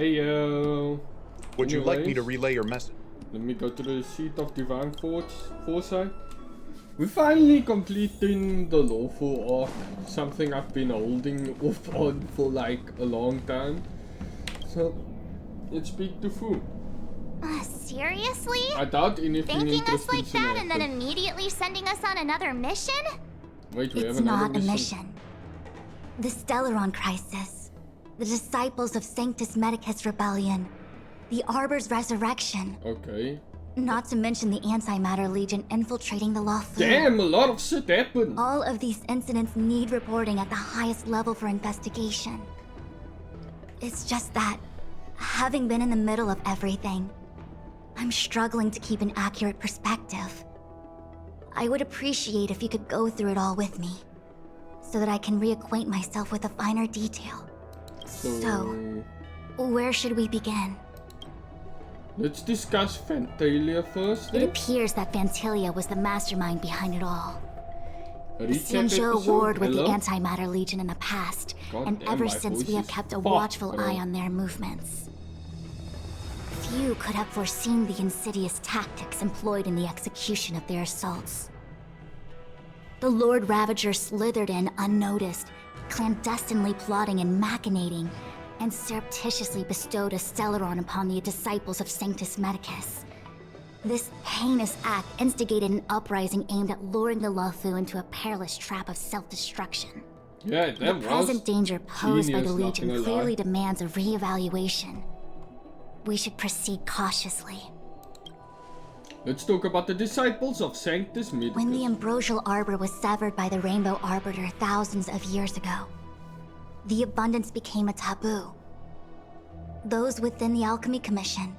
Heyo. Would you like me to Anyways, relay your message? let me go to the seat of divine foresight. We're finally completing the lawful arc, something I've been holding off on for like a long time. So, let's speak to Fu. Seriously? I doubt anything Thanking us interesting like that and then happen. immediately sending us on another mission? Wait, we have It's another not a mission. The Stellaron Crisis, the Disciples of Sanctus Medicus Rebellion, the Arbor's Resurrection, Okay. not to mention the Antimatter Legion infiltrating the Lawful. Damn, a lot of shit happened. All of these incidents need reporting at the highest level for investigation. It's just that, having been in the middle of everything, I'm struggling to keep an accurate perspective. I would appreciate if you could go through it all with me, so that I can reacquaint myself with the finer detail. So, where should we begin? Let's discuss Fantalia first. It Then. appears that Fantalia was the mastermind behind it all. A The recap Xianzhou episode? warred with the Hello? Antimatter Legion in the past, God and damn, ever my since voice we have is kept a fucked, watchful bro. eye on their movements. Few could have foreseen the insidious tactics employed in the execution of their assaults. The Lord Ravager slithered in unnoticed, clandestinely plotting and machinating, and surreptitiously bestowed a Stellaron upon the disciples of Sanctus Medicus. This heinous act instigated an uprising aimed at luring the Luofu into a perilous trap of self-destruction. Yeah, The that was. present danger posed by the genius, not Legion gonna clearly lie. demands a re-evaluation. We should proceed cautiously. Let's talk about the disciples of Sanctus Medicus. When the ambrosial arbor was severed by the Rainbow Arbiter thousands of years ago, the abundance became a taboo. Those within the Alchemy Commission,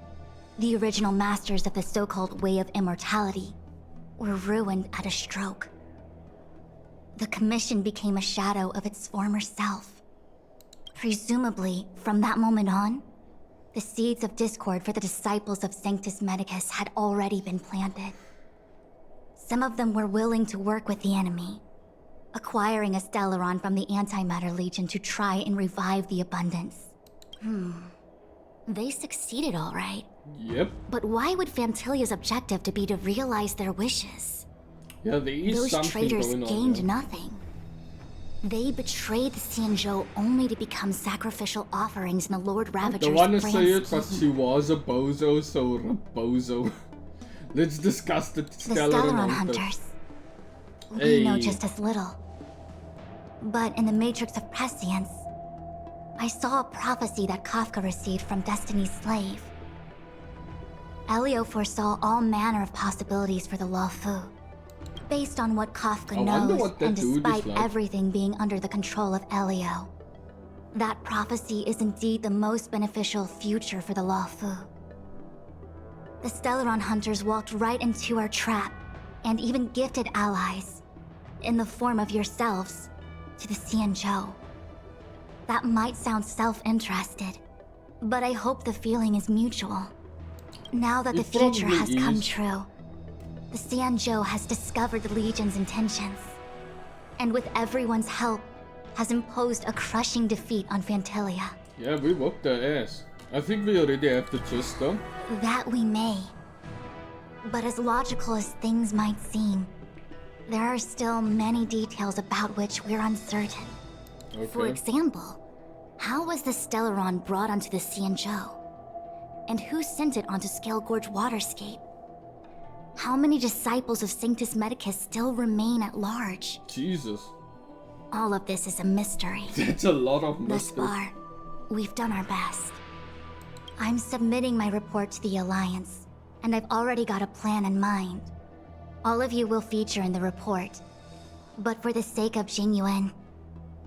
the original masters of the so-called Way of Immortality, were ruined at a stroke. The Commission became a shadow of its former self. Presumably, from that moment on, the seeds of discord for the disciples of Sanctus Medicus had already been planted. Some of them were willing to work with the enemy, acquiring a Stellaron from the Antimatter Legion to try and revive the abundance. They succeeded all right. Yep. But why would Fantilia's objective to be to realize their wishes? Yeah, there is Those something traitors going on. gained Yeah. nothing. They betrayed the Xianzhou only to become sacrificial offerings in the Lord Ravager's Don't wanna grand say it, but scheme. she was a bozo, so a bozo. Let's discuss the The Stellaron Stellaron Hunters. Hunters. We know Hey. just as little. But in the Matrix of Prescience, I saw a prophecy that Kafka received from Destiny's slave. Elio foresaw all manner of possibilities for the Luofu. Based on what Kafka I wonder knows, what that and dude is despite like. everything being under the control of Elio, that prophecy is indeed the most beneficial future for the Luofu. The Stellaron Hunters walked right into our trap, and even gifted allies, in the form of yourselves, to the Xianzhou. That might sound self-interested, but I hope the feeling is mutual. Now that the It future probably has come is. true, the Xianzhou has discovered the Legion's intentions, and with everyone's help, has imposed a crushing defeat on Fantalia. Yeah, we whooped their ass. I think we already have the gist though. That we may. But as logical as things might seem, there are still many details about which we're uncertain. For Okay. example, how was the Stellaron brought onto the Xianzhou? And who sent it onto Scale Gorge Waterscape? How many disciples of Sanctus Medicus still remain at large? Jesus. All of this is a mystery. That's a lot of Thus mystery. far, we've done our best. I'm submitting my report to the Alliance, and I've already got a plan in mind. All of you will feature in the report. But for the sake of Tingyun,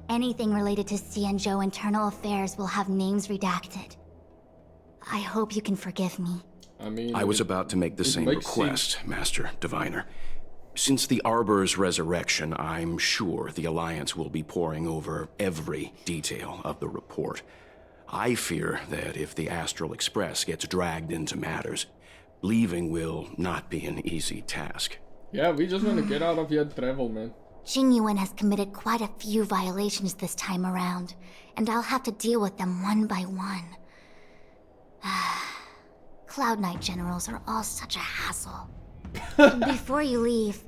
anything related to Xianzhou internal affairs will have names redacted. I hope you can forgive me. I mean, I was about to make the it same makes request, Master Diviner. Since the Arbor's resurrection, I'm sure the Alliance will be poring over every detail of the report. I fear that if the Astral Express gets dragged into matters, leaving will not be an easy task. Yeah, we just want to get out of here and travel, man. Tingyun has committed quite a few violations this time around, and I'll have to deal with them one by one. Cloud Knight generals are all such a hassle. Before you leave,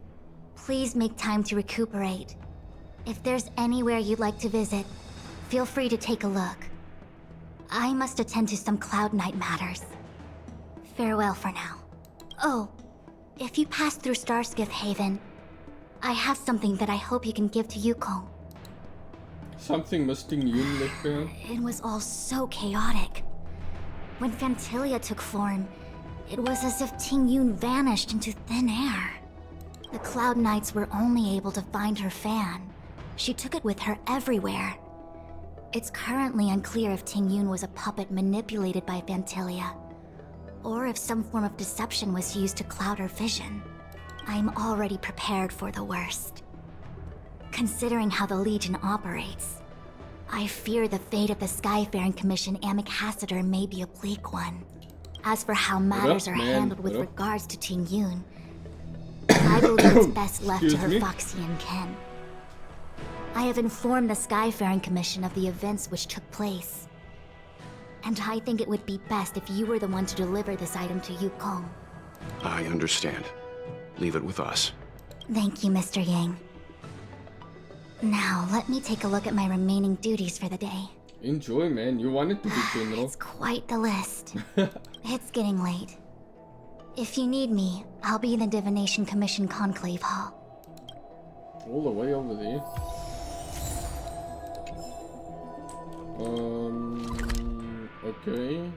please make time to recuperate. If there's anywhere you'd like to visit, feel free to take a look. I must attend to some Cloud Knight matters. Farewell for now. Oh, if you pass through Starskiff Haven, I have something that I hope you can give to Yukong. Something Miss Tingyun left behind? It was all so chaotic. When Fantilia took form, it was as if Tingyun vanished into thin air. The Cloud Knights were only able to find her fan. She took it with her everywhere. It's currently unclear if Tingyun was a puppet manipulated by Fantilia, or if some form of deception was used to cloud her vision. I'm already prepared for the worst. Considering how the Legion operates, I fear the fate of the Skyfaring Commission ambassador may be a bleak one. As for how matters are handled with regards to Tingyun, I believe it's best left to her Foxian kin. I have informed the Skyfaring Commission of the events which took place, and I think it would be best if you were the one to deliver this item to Yukong. I understand. Leave it with us. Thank you, Mr. Yang. Now, let me take a look at my remaining duties for the day. Enjoy, man. You wanted to be general. It's quite the list. It's getting late. If you need me, I'll be in the Divination Commission Conclave Hall. All the way over there. Okay.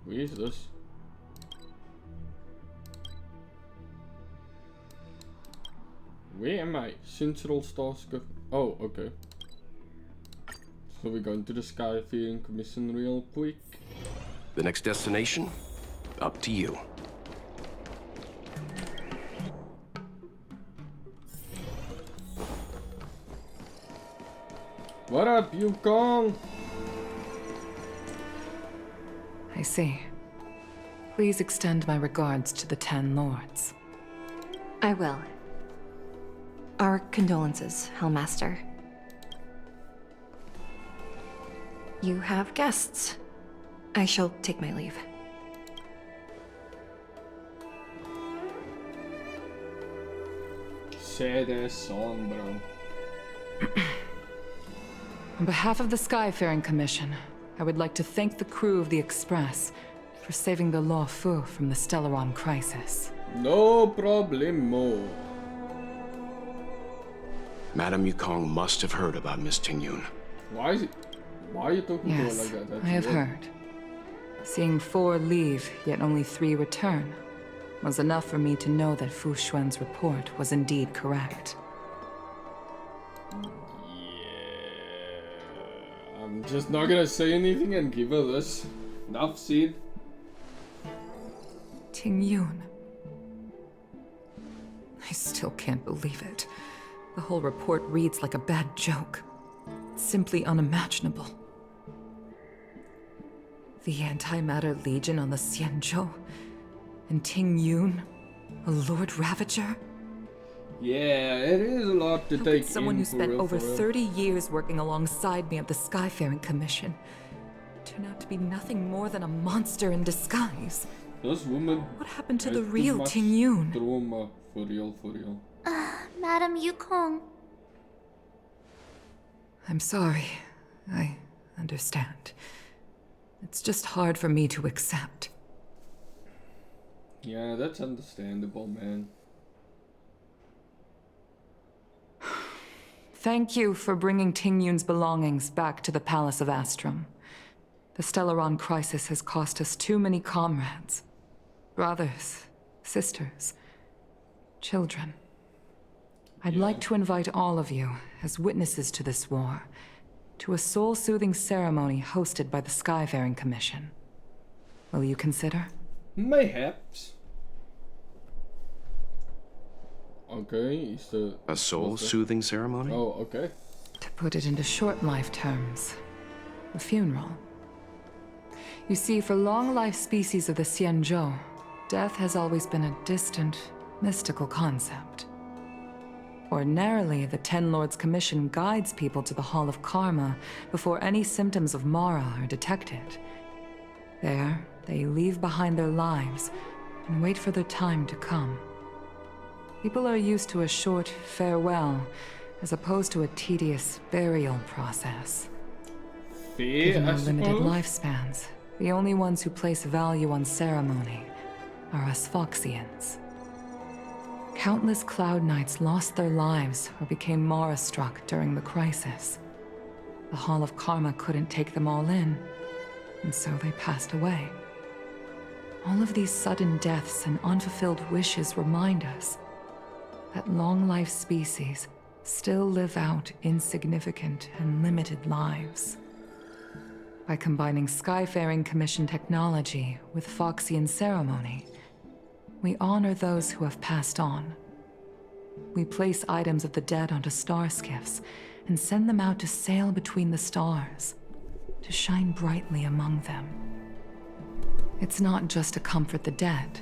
Where is this? Where am I? Central Starskiff. Oh, okay. So we're going to the Skyfaring Commission real quick. The next destination? Up to you. What up, Yukong? I see. Please extend my regards to the 10 lords. I will. Our condolences, Hellmaster. You have guests. I shall take my leave. Sad ass song, bro. On behalf of the Skyfaring Commission, I would like to thank the crew of the Express for saving the Law Fu from the Stellaron crisis. No problemo. Madame Yukong must have heard about Miss Tingyun. Why are you talking to her Yes, like that? That's I have weird. heard. Seeing 4 leave, yet only 3 return, was enough for me to know that Fu Xuan's report was indeed correct. I'm just not gonna say anything and give her this. Enough said. Tingyun. I still can't believe it. The whole report reads like a bad joke. It's simply unimaginable. The Antimatter Legion on the Xianzhou, and Tingyun, a Lord Ravager. Yeah, it is a lot to How take could someone in who for spent real, over for real. 30 years working alongside me at the Skyfaring Commission turn out to be nothing more than a monster in disguise? This woman. What happened to has the too real much Tingyun? Trauma, for real, for real. Madam Yukong. I'm sorry. I understand. It's just hard for me to accept. Yeah, that's understandable, man. Thank you for bringing Tingyun's belongings back to the Palace of Astrum. The Stellaron crisis has cost us too many comrades. Brothers, sisters, children. I'd like to invite all of you, as witnesses to this war, to a soul-soothing ceremony hosted by the Skyfaring Commission. Will you consider? Mayhaps. Okay, is the... A soul-soothing ceremony? Oh, okay. To put it into short life terms, a funeral. You see, for long-life species of the Xianzhou, death has always been a distant, mystical concept. Ordinarily, the Ten Lords Commission guides people to the Hall of Karma before any symptoms of Mara are detected. There, they leave behind their lives and wait for their time to come. People are used to a short farewell as opposed to a tedious burial process. Fair, Given I their limited suppose. lifespans, the only ones who place value on ceremony are us Foxians. Countless Cloud Knights lost their lives or became Mara-struck during the crisis. The Hall of Karma couldn't take them all in, and so they passed away. All of these sudden deaths and unfulfilled wishes remind us that long-life species still live out insignificant and limited lives. By combining Skyfaring Commission technology with Foxian ceremony, we honor those who have passed on. We place items of the dead onto star skiffs and send them out to sail between the stars, to shine brightly among them. It's not just to comfort the dead,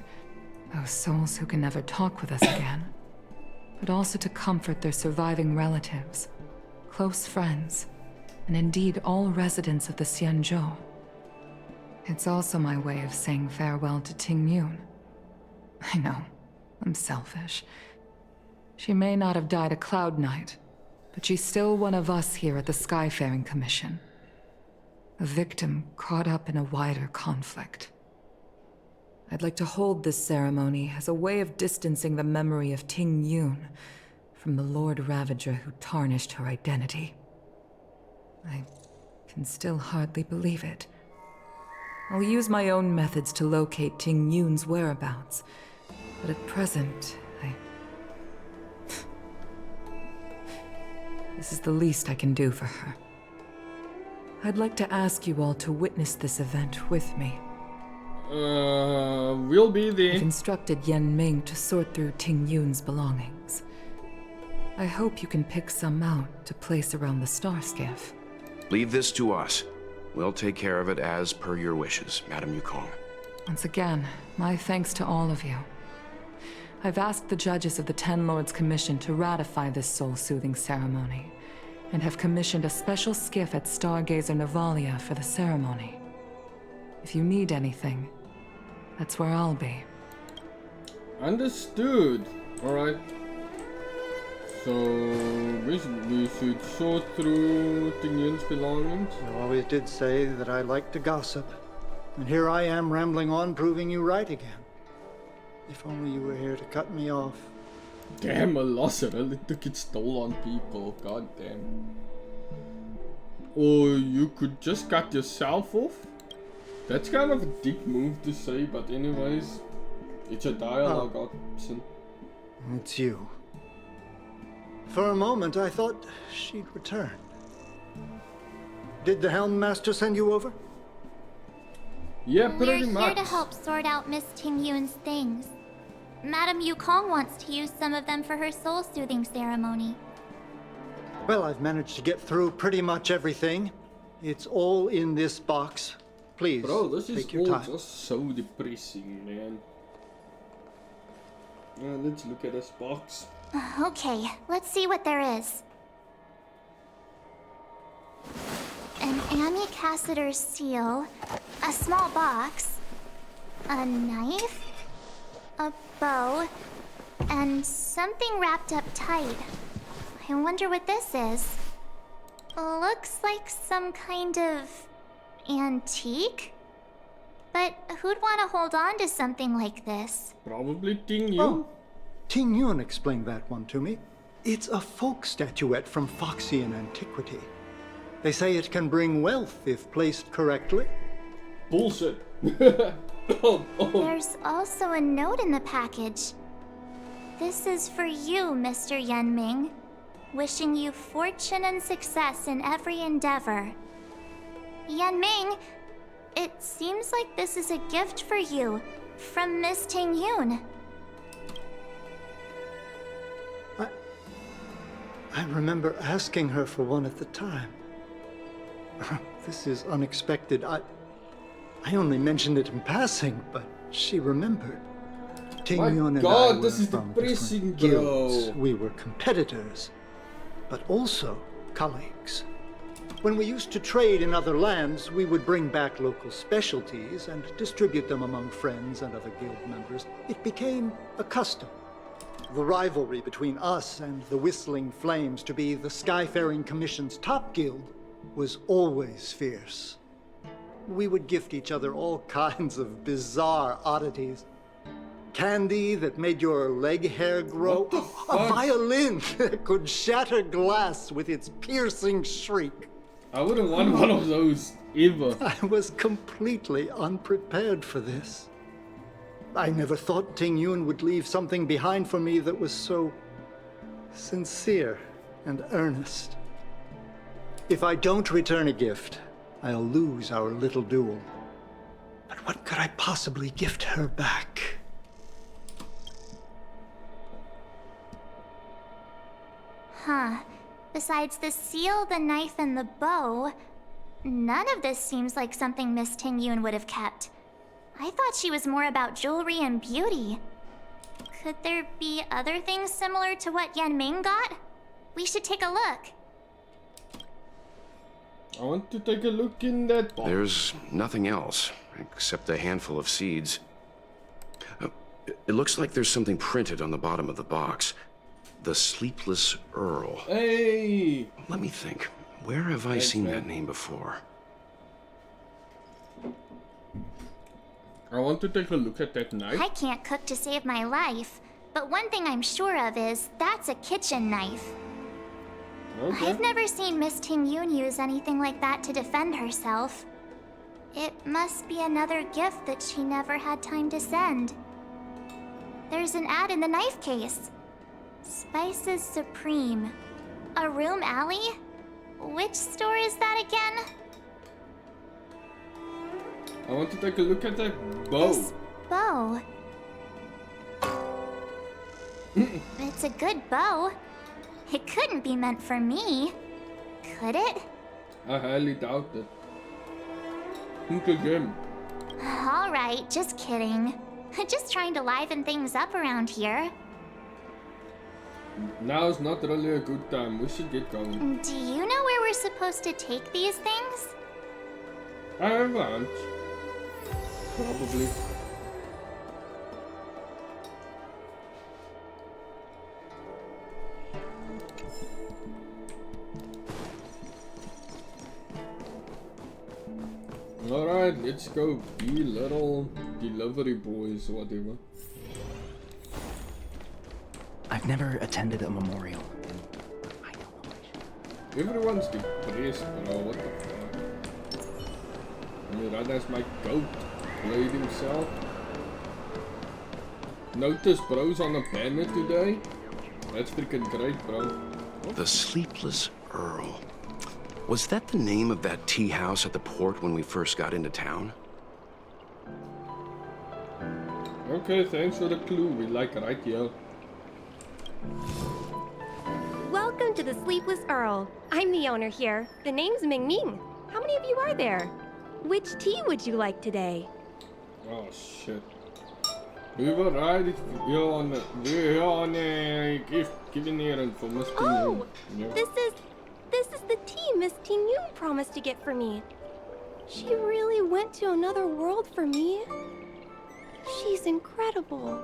those souls who can never talk with us again, but also to comfort their surviving relatives, close friends, and indeed all residents of the Xianzhou. It's also my way of saying farewell to Tingyun. I know, I'm selfish. She may not have died a Cloud Knight, but she's still one of us here at the Skyfaring Commission. A victim caught up in a wider conflict. I'd like to hold this ceremony as a way of distancing the memory of Tingyun from the Lord Ravager who tarnished her identity. I can still hardly believe it. I'll use my own methods to locate Tingyun's whereabouts, but at present, This is the least I can do for her. I'd like to ask you all to witness this event with me. We'll be I've there. instructed Yan Ming to sort through Tingyun's belongings. I hope you can pick some out to place around the star skiff. Leave this to us. We'll take care of it as per your wishes, Madame Yukong. Once again, my thanks to all of you. I've asked the judges of the Ten Lords Commission to ratify this soul-soothing ceremony, and have commissioned a special skiff at Stargazer Navalia for the ceremony. If you need anything, that's where I'll be. Understood. Alright. So, we should sort through Tingyun's belongings. You always did say that I like to gossip. And here I am rambling on, proving you right again. If only you were here to cut me off. Damn, a losser really took its toll on people. God damn. Or you could just cut yourself off. That's kind of a dick move to say, but anyways, it's a dialogue option. It's you. For a moment, I thought she'd return. Did the Helm Master send you over? Yeah, We're pretty here much. to help sort out Miss Tingyun's things. Madame Yukong wants to use some of them for her soul-soothing ceremony. Well, I've managed to get through pretty much everything. It's all in this box. Please, Bro, this is take your all time. just so depressing, man. Let's look at this box. Okay, let's see what there is. An Ami Cassiter's seal, a small box, a knife, a bow, and something wrapped up tight. I wonder what this is. Looks like some kind of antique? But who'd want to hold on to something like this? Probably Tingyun. Oh, Tingyun explained that one to me. It's a folk statuette from Foxian antiquity. They say it can bring wealth if placed correctly. Bullshit. There's also a note in the package. This is for you, Mr. Yenming. Wishing you fortune and success in every endeavor. Yenming, it seems like this is a gift for you from Miss Tingyun. I remember asking her for one at the time. This is unexpected. I only mentioned it in passing, but she remembered. Tingyun and God, I were this is from depressing, different guilds. bro. We were competitors, but also colleagues. When we used to trade in other lands, we would bring back local specialties and distribute them among friends and other guild members. It became a custom. The rivalry between us and the Whistling Flames to be the Skyfaring Commission's top guild was always fierce. We would gift each other all kinds of bizarre oddities. Candy that made your leg hair grow. What the A fuck? violin that could shatter glass with its piercing shriek. I wouldn't want one of those ever. I was completely unprepared for this. I never thought Tingyun would leave something behind for me that was so sincere and earnest. If I don't return a gift, I'll lose our little duel. But what could I possibly gift her back? Huh. Besides the seal, the knife, and the bow, none of this seems like something Miss Tingyun would have kept. I thought she was more about jewelry and beauty. Could there be other things similar to what Yan Ming got? We should take a look. I want to take a look in that box. There's nothing else, except a handful of seeds. It looks like there's something printed on the bottom of the box. The Sleepless Earl. Hey! Let me think. Where have I seen man. that name before? I want to take a look at that knife. I can't cook to save my life, but one thing I'm sure of is that's a kitchen knife. Okay. I've never seen Miss Tingyun use anything like that to defend herself. It must be another gift that she never had time to send. There's an ad in the knife case. Spices Supreme. A room alley? Which store is that again? I want to take a look at that bow. This bow. It's a good bow. It couldn't be meant for me, could it? I highly doubt it. Think again. Alright, just kidding. Just trying to liven things up around here. Now's not really a good time. We should get going. Do you know where we're supposed to take these things? I have a hunch. Probably. Alright, let's go be little delivery boys or whatever. I've never attended a memorial. Everyone's depressed, bro. What the fuck? I mean, right as my goat played himself. Notice bro's on a banner today. That's freaking great, bro. The Sleepless Earl. Was that the name of that tea house at the port when we first got into town? Okay, thanks for the clue. We like right here. Welcome to the Sleepless Earl. I'm the owner here. The name's Ming Ming. How many of you are there? Which tea would you like today? Oh shit. We were right here on a gift giving errand for Miss Oh, Tingyun. this is the tea Miss Tingyun promised to get for me. She really went to another world for me. She's incredible.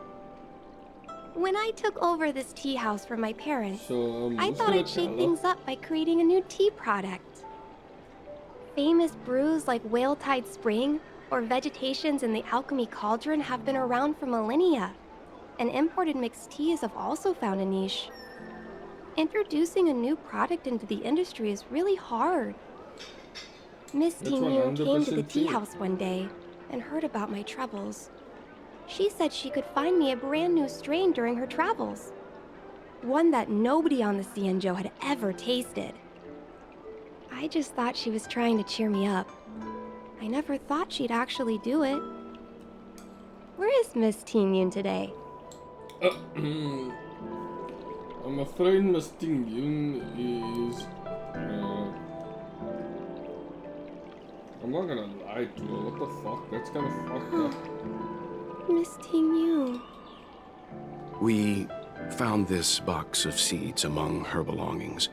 When I took over this tea house from my parents, So, I who's thought gonna I'd shake tell things her? up by creating a new tea product. Famous brews like Whale Tide Spring or vegetations in the alchemy cauldron have been around for millennia, and imported mixed teas have also found a niche. Introducing a new product into the industry is really hard. Miss That's Tingyun came to the 100% tea true. house one day and heard about my troubles. She said she could find me a brand new strain during her travels. One that nobody on the Cianjo had ever tasted. I just thought she was trying to cheer me up. I never thought she'd actually do it. Where is Miss Tingyun today? I'm afraid Miss Tingyun is. I'm not gonna lie to her. What the fuck? That's kind of fucked up. Miss Tingyun. We found this box of seeds among her belongings.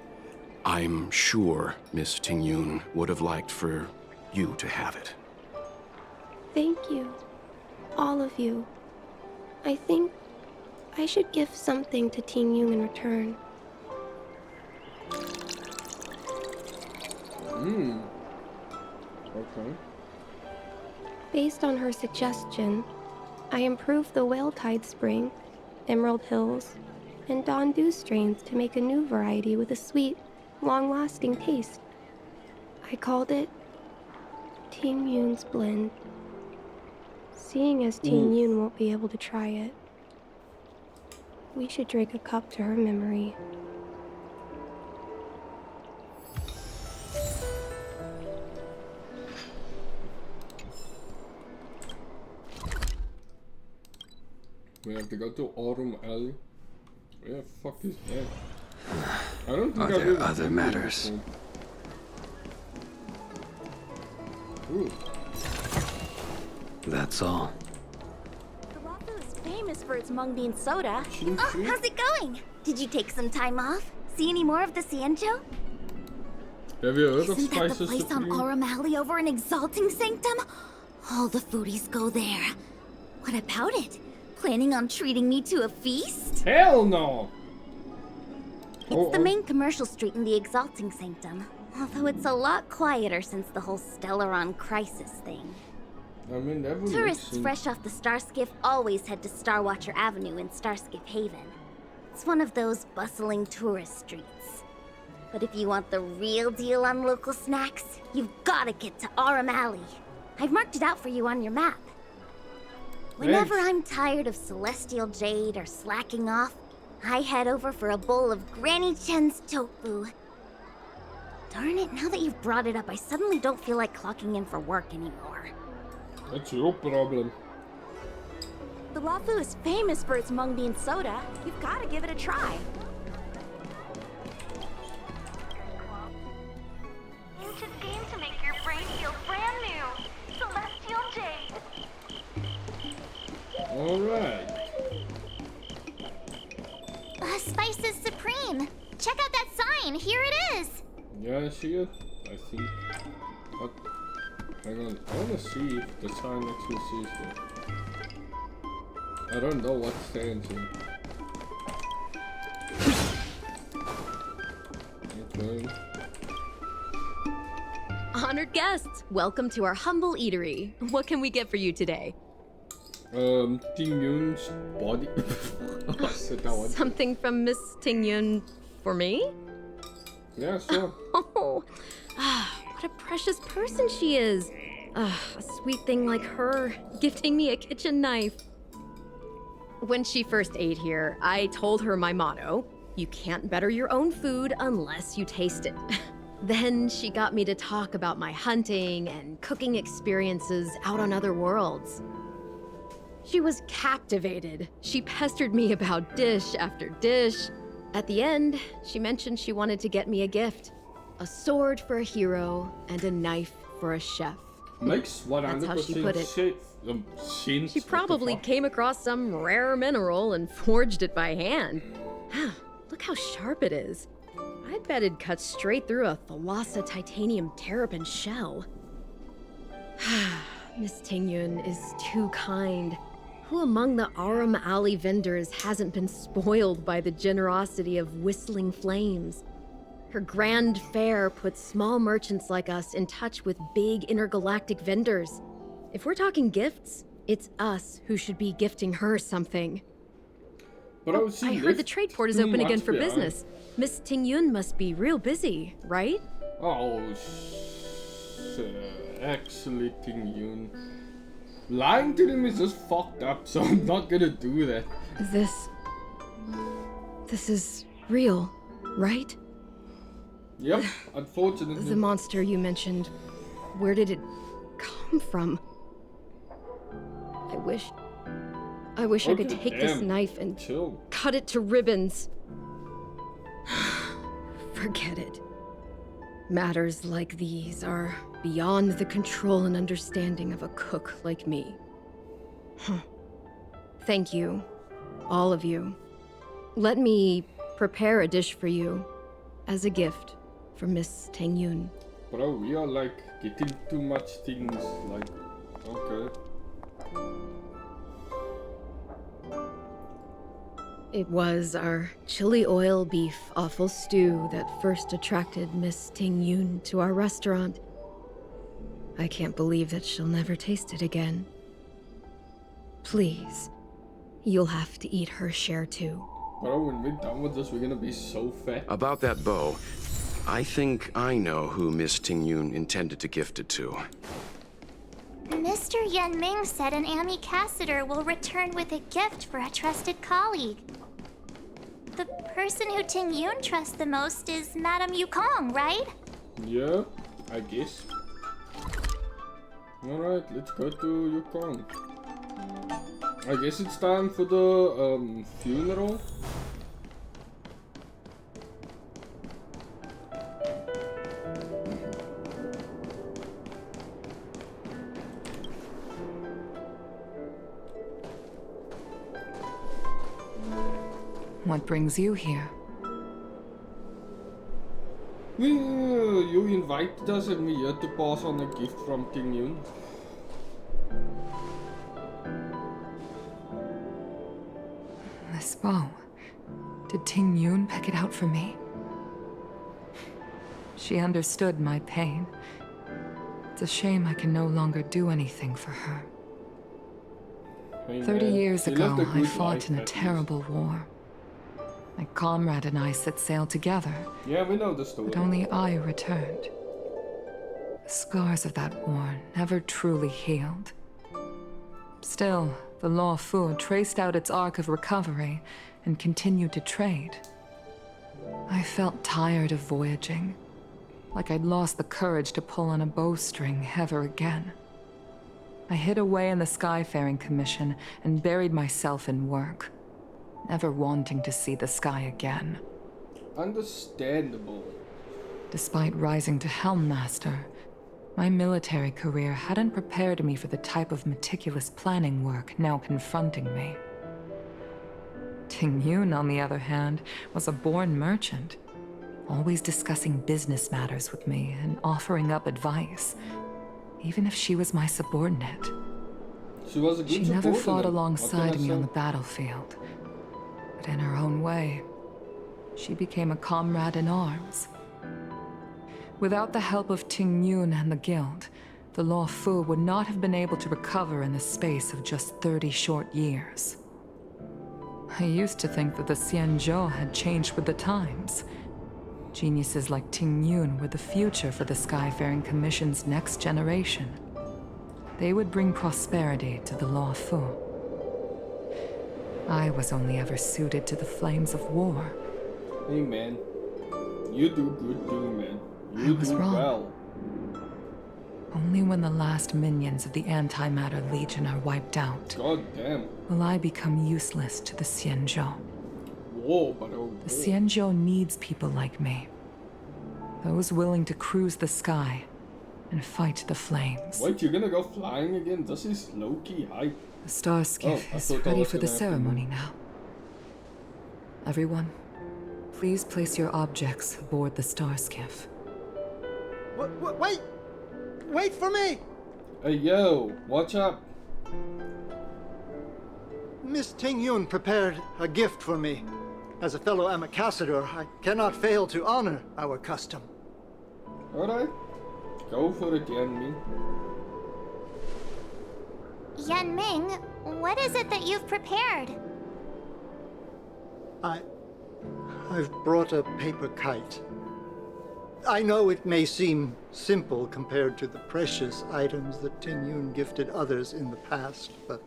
I'm sure Miss Tingyun would have liked for you to have it. Thank you. All of you. I think I should give something to Tingyun in return. Okay. Based on her suggestion, I improved the Whale Tide Spring, Emerald Hills, and Dawn Dew strains to make a new variety with a sweet, long-lasting taste. I called it Tingyun's Blend. Seeing as Tingyun won't be able to try it, we should drink a cup to her memory. We have to go to Autumn Alley. Where the fuck is that? I don't think Are I've there ever other been matters? here before. Ooh. That's all. The Rafu is famous for its mung bean soda. Ching Oh, ching. how's it going? Did you take some time off? See any more of the Cienjo? Have you heard of Isn't that the Spices place on Supreme? Aurum Alley over in Exalting Sanctum? All the foodies go there. What about it? Planning on treating me to a feast? Hell no! It's the main commercial street in the Exalting Sanctum. Although it's a lot quieter since the whole Stellaron crisis thing. I mean, that would make Tourists sense. fresh off the Starskiff always head to Starwatcher Avenue in Starskiff Haven. It's one of those bustling tourist streets. But if you want the real deal on local snacks, you've gotta get to Aurum Alley. I've marked it out for you on your map. Whenever Thanks. I'm tired of Celestial Jade or slacking off, I head over for a bowl of Granny Chen's tofu. Darn it, now that you've brought it up, I suddenly don't feel like clocking in for work anymore. That's your problem. The Rafu is famous for its mung bean soda. You've gotta give it a try. Use this game to make your brain feel brand new. Celestial Jade. Alright. Spices Supreme. Check out that sign. Here it is. Yeah, I see it. I think. What? Hang on. I wanna see if the sign actually says it. I don't know what stands in. Okay. Honored guests, welcome to our humble eatery. What can we get for you today? Tingyun's body. I said that one. Something from Miss Tingyun for me? Yeah, sure. Oh, what a precious person she is. A sweet thing like her, gifting me a kitchen knife. When she first ate here, I told her my motto: you can't better your own food unless you taste it. Then she got me to talk about my hunting and cooking experiences out on other worlds. She was captivated. She pestered me about dish after dish. At the end, she mentioned she wanted to get me a gift. A sword for a hero and a knife for a chef. Makes 100% That's how she put it. sense. She probably came across some rare mineral and forged it by hand. Look how sharp it is. I'd bet it'd cut straight through a Thalassa titanium terrapin shell. Miss Tingyun is too kind. Who among the Aurum Alley vendors hasn't been spoiled by the generosity of Whistling Flames? Her grand fare puts small merchants like us in touch with big intergalactic vendors. If we're talking gifts, it's us who should be gifting her something. But I heard the trade port is open again for business. Miss Tingyun must be real busy, right? Oh, actually, Tingyun. Lying to them is just fucked up, so I'm not gonna do that. This is real, right? Yep, unfortunately. The monster you mentioned, where did it come from? I wish I could take this knife and cut it to ribbons. Forget it. Matters like these are beyond the control and understanding of a cook like me. Thank you, all of you. Let me prepare a dish for you as a gift from Miss Tingyun. Bro, we are like getting too much things. Like, okay. It was our chili oil beef offal stew that first attracted Miss Tingyun to our restaurant. I can't believe that she'll never taste it again. Please, you'll have to eat her share too. Bro, when we're done with this, we're gonna be so fat. About that bow, I think I know who Miss Tingyun intended to gift it to. Mr. Yan Ming said an ambassador will return with a gift for a trusted colleague. The person who Tingyun trusts the most is Madame Yukong, right? Yeah, I guess. Alright, let's go to Yukong. I guess it's time for the funeral. What brings you here? Well, you invited us and we're here to pass on a gift from Tingyun. This bow. Did Tingyun pick it out for me? She understood my pain. It's a shame I can no longer do anything for her. Hey, 30 man, years she ago, lived a I good fought life, in a at least. terrible war. My comrade and I set sail together, Yeah, we know the story. but only I returned. The scars of that war never truly healed. Still, the Law Fu traced out its arc of recovery and continued to trade. I felt tired of voyaging, like I'd lost the courage to pull on a bowstring ever again. I hid away in the Skyfaring Commission and buried myself in work, never wanting to see the sky again. Understandable. Despite rising to Helm Master, my military career hadn't prepared me for the type of meticulous planning work now confronting me. Tingyun, on the other hand, was a born merchant, always discussing business matters with me and offering up advice, even if she was my subordinate. She was a good She never subordinate. fought What can alongside I me on say? the battlefield, but in her own way, she became a comrade in arms. Without the help of Tingyun and the Guild, the Law Fu would not have been able to recover in the space of just 30 short years. I used to think that the Xianzhou had changed with the times. Geniuses like Tingyun were the future for the Skyfaring Commission's next generation. They would bring prosperity to the Law Fu. I was only ever suited to the flames of war. Hey man, you do good too, man. I You was do wrong. well. Only when the last minions of the Antimatter Legion are wiped out God damn. will I become useless to the Xianzhou. Whoa, but oh. The Xianzhou needs people like me. Those willing to cruise the sky and fight the flames. Wait, you're gonna go flying again? This is low-key hype. The star skiff I is thought I ready was for the gonna have to ceremony now. Everyone, please place your objects aboard the star skiff. Wait! Wait for me! Hey yo, watch up. Miss Tingyun prepared a gift for me. As a fellow ambassador, I cannot fail to honor our custom. Alright. Go for it, Yan Ming. Yan Ming, what is it that you've prepared? I've brought a paper kite. I know it may seem simple compared to the precious items that Tingyun gifted others in the past, but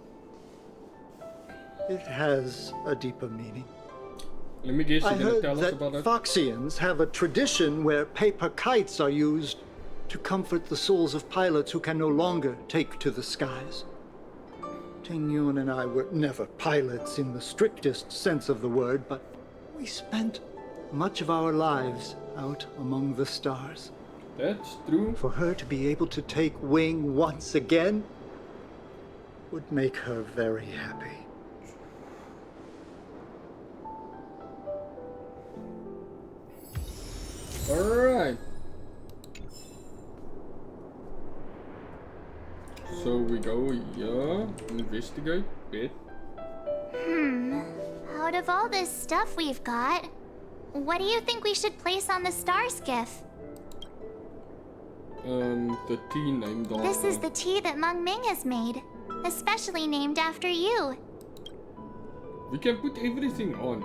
it has a deeper meaning. Let me guess, I you're gonna heard tell us that about it? Foxians have a tradition where paper kites are used to comfort the souls of pilots who can no longer take to the skies. Tingyun and I were never pilots in the strictest sense of the word, but we spent much of our lives out among the stars. That's true. For her to be able to take wing once again would make her very happy. Alright. So we go here, investigate, bit. Out of all this stuff we've got, what do you think we should place on the star skiff? The tea named after. This is the tea that Meng Ming has made, especially named after you. We can put everything on.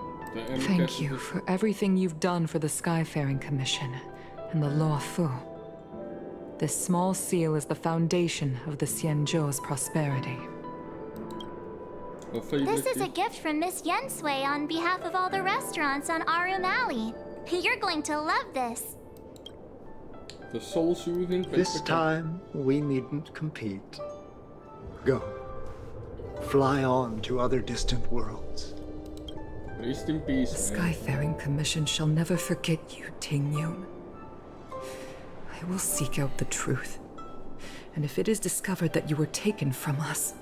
Thank you for everything you've done for the Skyfaring Commission and the Law Fu. This small seal is the foundation of the Xianzhou's prosperity. This is a gift from Miss Yensui on behalf of all the restaurants on Arum Alley. You're going to love this. The soul-soothing. This time, we needn't compete. Go. Fly on to other distant worlds. Rest in peace. The Skyfaring Commission shall never forget you, Tingyun. I will seek out the truth. And if it is discovered that you were taken from us,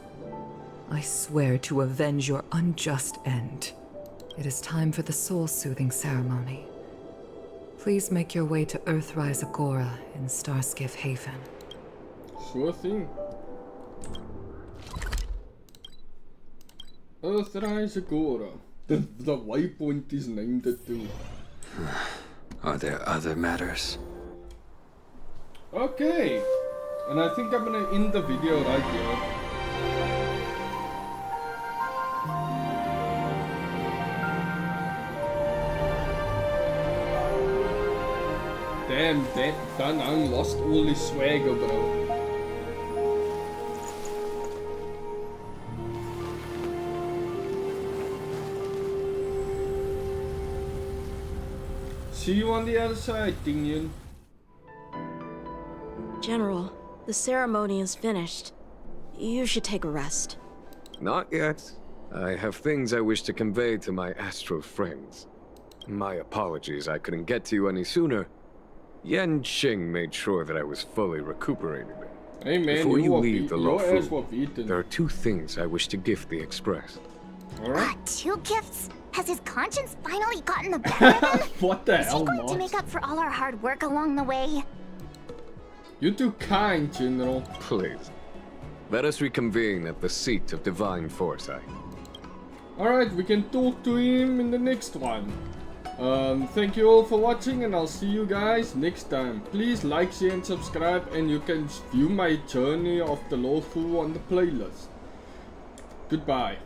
I swear to avenge your unjust end. It is time for the soul-soothing ceremony. Please make your way to Earthrise Agora in Starskiff Haven. Sure thing. Earthrise Agora. The waypoint is named it too. Are there other matters? Okay. And I think I'm gonna end the video right here. Damn, that Danang lost all his swagger, bro. See you on the other side, Tingyun. General, the ceremony is finished. You should take a rest. Not yet. I have things I wish to convey to my astral friends. My apologies I couldn't get to you any sooner. Yan Qing made sure that I was fully recuperated. Hey man, Before you leave the your ass Lofu, was beaten. there are two things I wish to gift the Express. Alright. 2 gifts? Has his conscience finally gotten the better of him? What the Is hell, he going Moss? to make up for all our hard work along the way? You're too kind, General. Please. Let us reconvene at the seat of divine foresight. Alright, we can talk to him in the next one. Thank you all for watching, and I'll see you guys next time. Please like, share and subscribe, and you can view my journey of the Lofu on the playlist. Goodbye.